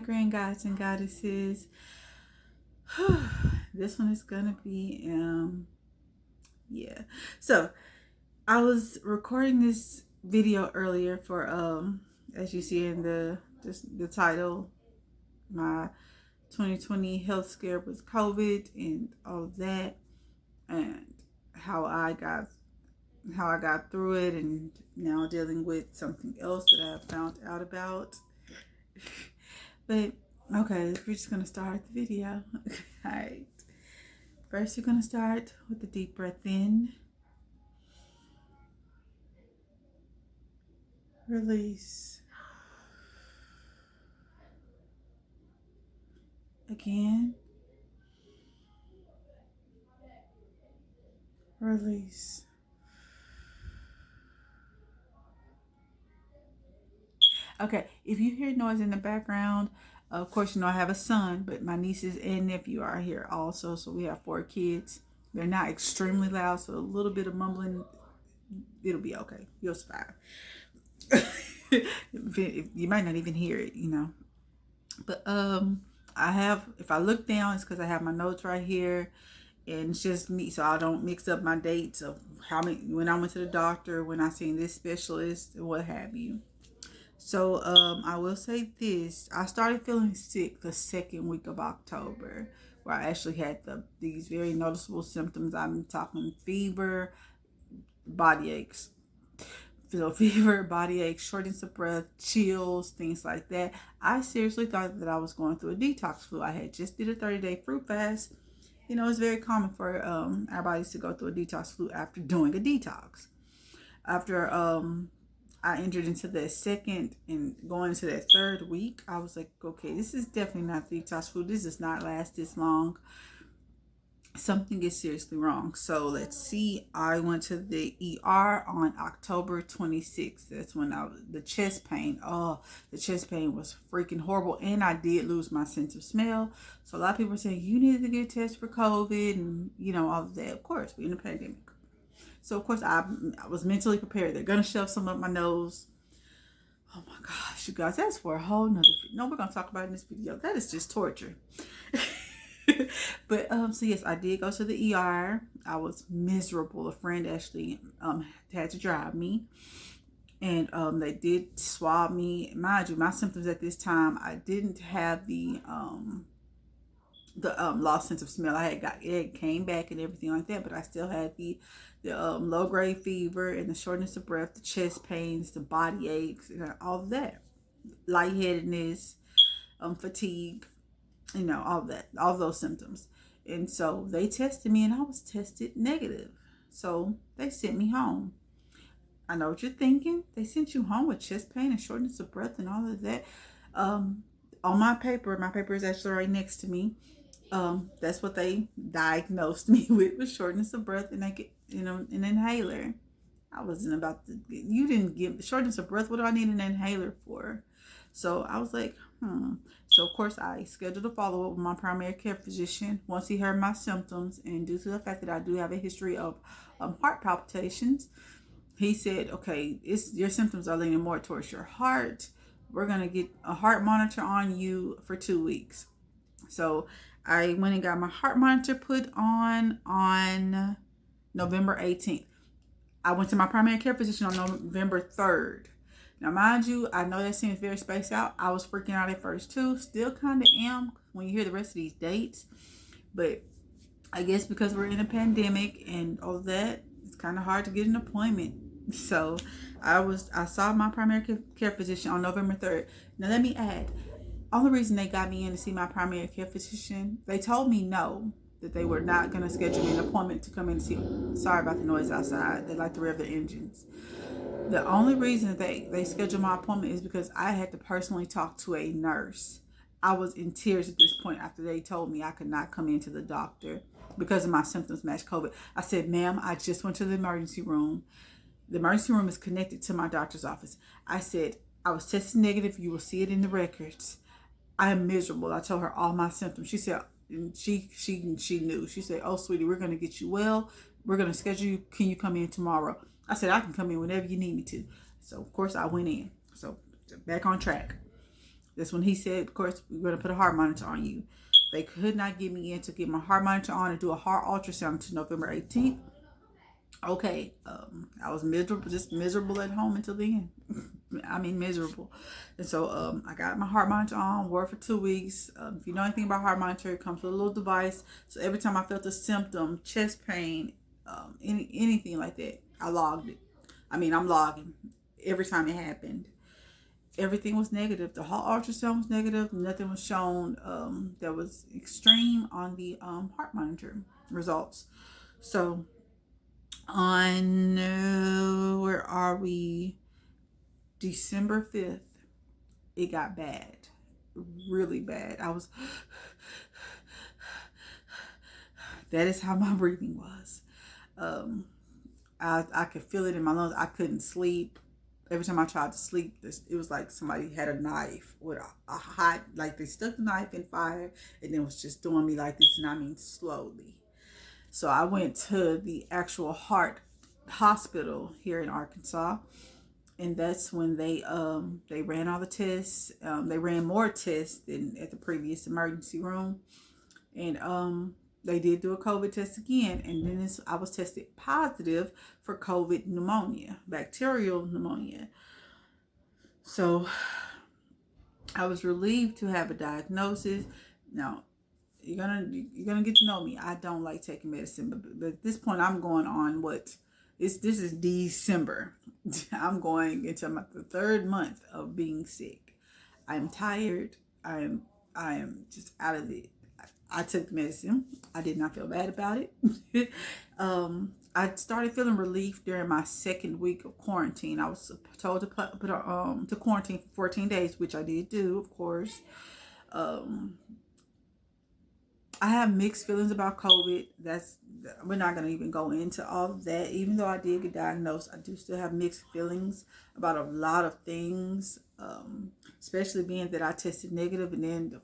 grand gods and goddesses. This one is gonna be yeah. So I was recording this video earlier for as you see in the title, my 2020 health scare with COVID and all of that, and how I got through it, and now dealing with something else that I found out about. But okay, we're just gonna start the video. All right. First, you're gonna start with a deep breath in. Release. Again. Release. Okay, if you hear noise in the background, of course, you know I have a son, but my nieces and nephew are here also. So we have 4 kids. They're not extremely loud, so a little bit of mumbling, it'll be okay. You'll survive. You might not even hear it, you know. But I have, if I look down, it's because I have my notes right here, and it's just me, so I don't mix up my dates of when I went to the doctor, when I seen this specialist, and what have you. So I will say this: I started feeling sick the second week of October, where I actually had these very noticeable symptoms. I'm talking fever, body aches. So fever, body aches, shortness of breath, chills, things like that. I seriously thought that I was going through a detox flu. I had just did a 30-day fruit fast. You know, it's very common for our bodies to go through a detox flu after doing a detox. After I entered into that second and going into that third week, I was like, okay, this is definitely not detox flu. This does not last this long. Something is seriously wrong. So let's see. I went to the ER on October 26th. That's when the chest pain. Oh, the chest pain was freaking horrible. And I did lose my sense of smell. So a lot of people are saying, you need to get tested for COVID and, you know, all of that. Of course, we're in a pandemic. So, of course, I was mentally prepared. They're going to shove some up my nose. Oh, my gosh, you guys, that's for a whole nother video. No, we're going to talk about it in this video. That is just torture. But so yes, I did go to the ER. I was miserable. A friend actually had to drive me, and they did swab me. Mind you, my symptoms at this time, I didn't have the lost sense of smell. It came back and everything like that, but I still had the low grade fever and the shortness of breath, the chest pains, the body aches, and all of that, lightheadedness, fatigue. You know, all those symptoms. And so they tested me and I was tested negative. So they sent me home. I know what you're thinking. They sent you home with chest pain and shortness of breath and all of that. On my paper is actually right next to me. That's what they diagnosed me with, was shortness of breath, and an inhaler. I wasn't about to, you didn't give shortness of breath. What do I need an inhaler for? So I was like, So, of course, I scheduled a follow-up with my primary care physician once he heard my symptoms. And due to the fact that I do have a history of heart palpitations, he said, okay, your symptoms are leaning more towards your heart. We're going to get a heart monitor on you for 2 weeks. So I went and got my heart monitor put on November 18th. I went to my primary care physician on November 3rd. Now, mind you, I know that seems very spaced out. I was freaking out at first too. Still kind of am when you hear the rest of these dates. But I guess because we're in a pandemic and all of that, it's kind of hard to get an appointment. So I saw my primary care physician on November 3rd. Now, let me add, only reason they got me in to see my primary care physician, they told me no, that they were not going to schedule me an appointment to come in and see. Sorry about the noise outside. They like to rev their engines. The only reason they scheduled my appointment is because I had to personally talk to a nurse. I was in tears at this point after they told me I could not come into the doctor because of my symptoms matched COVID. I said, ma'am, I just went to the emergency room. The emergency room is connected to my doctor's office. I said, I was tested negative. You will see it in the records. I am miserable. I told her all my symptoms. She said, and she knew. She said, oh, sweetie, we're going to get you well. We're going to schedule you. Can you come in tomorrow? I said, I can come in whenever you need me to. So, of course, I went in. So, back on track. That's when he said, of course, we're going to put a heart monitor on you. They could not get me in to get my heart monitor on and do a heart ultrasound until November 18th. Okay, I was miserable, just miserable at home until then. I mean, miserable. And so I got my heart monitor on, wore it for 2 weeks. If you know anything about heart monitor, it comes with a little device. So every time I felt a symptom, chest pain, anything like that, I logged it. I mean, I'm logging every time it happened. Everything was negative. The heart ultrasound was negative. Nothing was shown that was extreme on the heart monitor results. So on where are we? December 5th, it got bad, really bad. That is how my breathing was. I could feel it in my lungs. I couldn't sleep. Every time I tried to sleep, it was like somebody had a knife with a hot, like they stuck the knife in fire and then was just doing me like this, and I mean slowly. So I went to the actual heart hospital here in Arkansas, and that's when they ran all the tests. They ran more tests than at the previous emergency room, and they did do a COVID test again, and then I was tested positive for COVID pneumonia, bacterial pneumonia. So I was relieved to have a diagnosis. Now you're gonna get to know me. I don't like taking medicine, but at this point, I'm going on what this is December. I'm going into the 3rd month of being sick. I'm tired. I am just out of it. I took medicine. I did not feel bad about it. I started feeling relief during my 2nd week of quarantine. I was told to to quarantine for 14 days, which I did do, of course. I have mixed feelings about COVID. We're not going to even go into all of that. Even though I did get diagnosed, I do still have mixed feelings about a lot of things, especially being that I tested negative, and then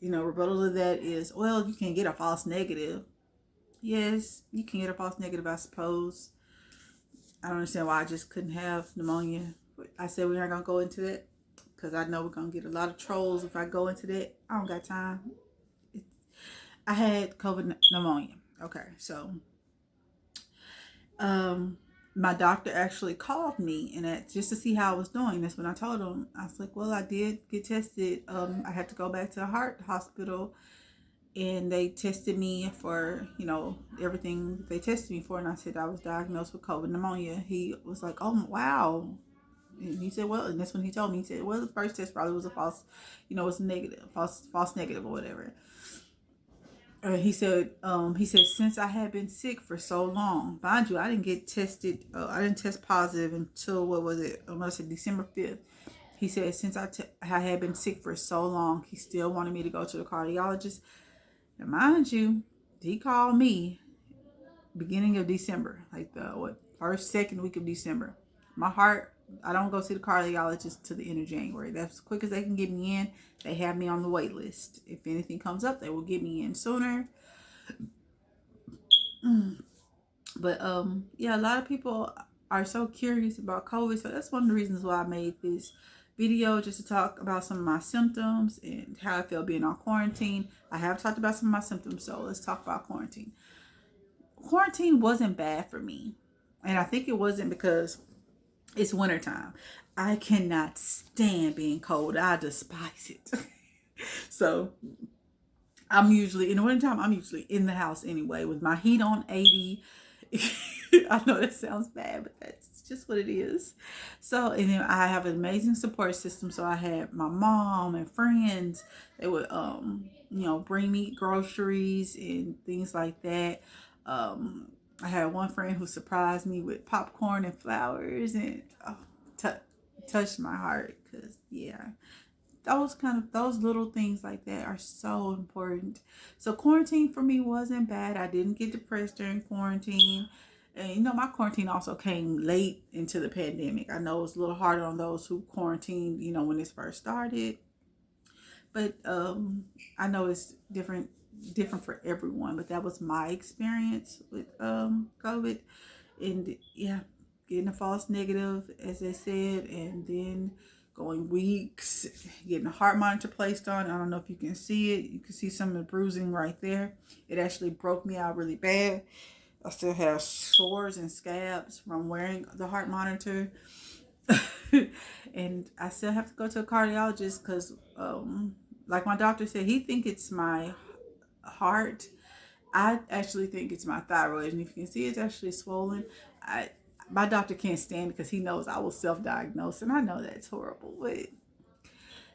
rebuttal to that is, well, you can get a false negative. Yes, you can get a false negative, I suppose. I don't understand why I just couldn't have pneumonia. I said we're not going to go into that because I know we're going to get a lot of trolls if I go into that. I don't got time. I had COVID pneumonia. Okay, so my doctor actually called me and just to see how I was doing. That's when I told him. I was like, well, I did get tested. I had to go back to the heart hospital, and they tested me for, everything they tested me for. And I said I was diagnosed with COVID pneumonia. He was like, oh, wow. And he said, well, and that's when he told me, he said, well, the first test probably was a false, it's negative, false negative or whatever. He said, since I had been sick for so long, mind you, I didn't get tested. I didn't test positive until, what was it? I said December 5th. He said, since I had been sick for so long, he still wanted me to go to the cardiologist. And mind you, he called me beginning of December, like the first, 2nd week of December. My heart, I don't go see the cardiologist till the end of January. That's as quick as they can get me in. They have me on the wait list. If anything comes up, they will get me in sooner. But yeah, a lot of people are so curious about COVID. So that's one of the reasons why I made this video, just to talk about some of my symptoms and how I feel being on quarantine. I have talked about some of my symptoms, so let's talk about quarantine. Quarantine wasn't bad for me. And I think it wasn't because it's wintertime. I cannot stand being cold. I despise it. So I'm usually, in the wintertime, I'm usually in the house anyway with my heat on 80. I know that sounds bad, but that's just what it is. So, and then I have an amazing support system. So I had my mom and friends. They would, bring me groceries and things like that. I had one friend who surprised me with popcorn and flowers, and touched my heart, because those little things like that are so important. So quarantine for me wasn't bad. I didn't get depressed during quarantine. And my quarantine also came late into the pandemic. I know it was a little harder on those who quarantined, when this first started. But I know it's different for everyone. But that was my experience with COVID. And yeah, getting a false negative, as I said, and then going weeks, getting a heart monitor placed on. I don't know if you can see it. You can see some of the bruising right there. It actually broke me out really bad. I still have sores and scabs from wearing the heart monitor. And I still have to go to a cardiologist because, like my doctor said, he think it's my heart. I actually think it's my thyroid. And if you can see, it's actually swollen. My doctor can't stand it because he knows I will self-diagnose, and I know that's horrible. But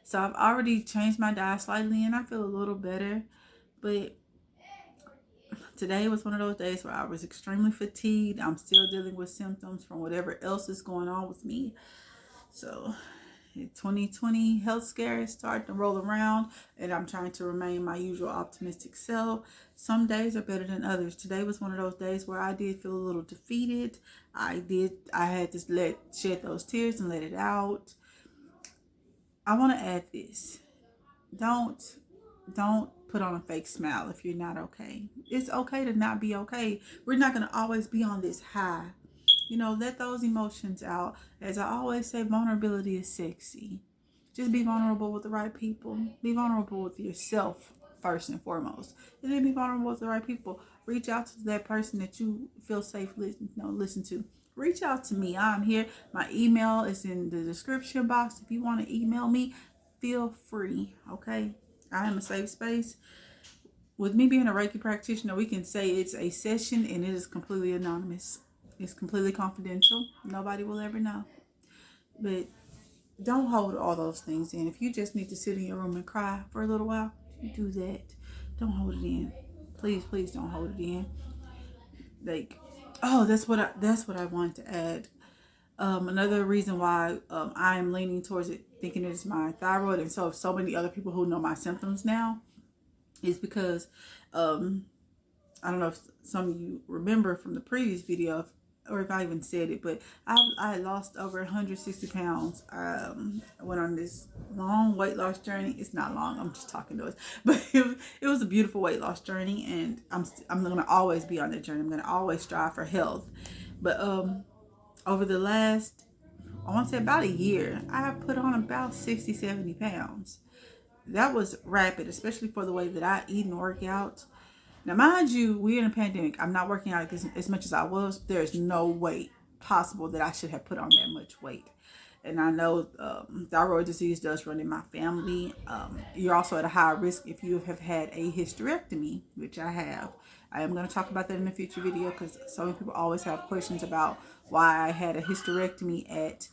so I've already changed my diet slightly, and I feel a little better. But today was one of those days where I was extremely fatigued. I'm still dealing with symptoms from whatever else is going on with me. So 2020 health scare is starting to roll around, and I'm trying to remain my usual optimistic self. Some days are better than others. Today was one of those days where I did feel a little defeated. I had to shed those tears and let it out. I want to add this. Don't put on a fake smile if you're not okay. It's okay to not be okay. We're not going to always be on this high. Let those emotions out. As I always say, vulnerability is sexy. Just be vulnerable with the right people. Be vulnerable with yourself first and foremost. And then be vulnerable with the right people. Reach out to that person that you feel safe listen to. Reach out to me. I'm here. My email is in the description box. If you want to email me, feel free. Okay? I am a safe space. With me being a Reiki practitioner, we can say it's a session and it is completely anonymous. It's completely confidential. Nobody will ever know. But don't hold all those things in. If you just need to sit in your room and cry for a little while, you do that. Don't hold it in. Please don't hold it in. That's what I wanted to add. Another reason why I am leaning towards it, thinking it's my thyroid, and so many other people who know my symptoms now, is because I don't know if some of you remember from the previous video, or if I even said it, but I lost over 160 pounds. I went on this long weight loss journey. It's not long. I'm just talking to us, but it was a beautiful weight loss journey, and I'm gonna always be on that journey. I'm gonna always strive for health. But over the last, I want to say about a year, I have put on about 60, 70 pounds. That was rapid, especially for the way that I eat and work out. Now, mind you, we're in a pandemic. I'm not working out as much as I was. There's no way possible that I should have put on that much weight. And I know thyroid disease does run in my family. You're also at a higher risk if you have had a hysterectomy, which I have. I am going to talk about that in a future video because so many people always have questions about why I had a hysterectomy at,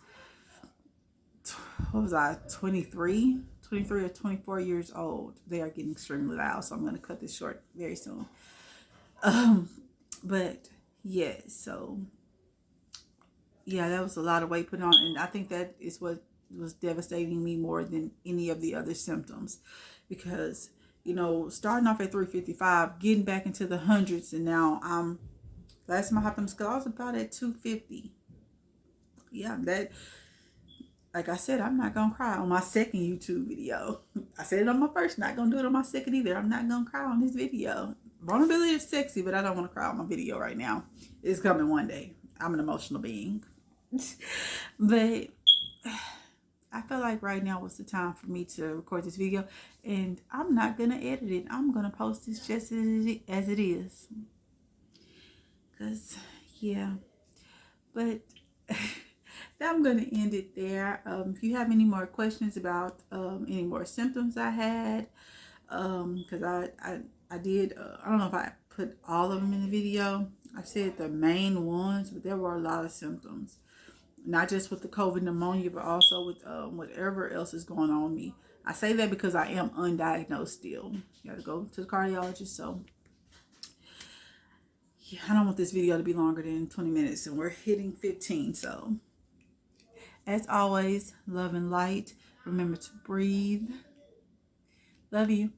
23 or 24 years old. They are getting extremely loud, so I'm going to cut this short very soon. But yeah, so yeah, that was a lot of weight put on, and I think that is what was devastating me more than any of the other symptoms, because starting off at 355, getting back into the hundreds, and now last time I hopped on the scale, I was about at 250. Yeah, that, like I said, I'm not going to cry on my second YouTube video. I said it on my first, not going to do it on my second either. I'm not going to cry on this video. Vulnerability is sexy, but I don't want to cry on my video right now. It's coming one day. I'm an emotional being. But I feel like right now was the time for me to record this video. And I'm not going to edit it. I'm going to post this just as it is. Because, yeah. But I'm going to end it there. If you have any more questions about any more symptoms I had, because I did, I don't know if I put all of them in the video. I said the main ones, but there were a lot of symptoms. Not just with the COVID pneumonia, but also with whatever else is going on with me. I say that because I am undiagnosed still. You got to go to the cardiologist. So, yeah, I don't want this video to be longer than 20 minutes, and we're hitting 15. So, as always, love and light. Remember to breathe. Love you.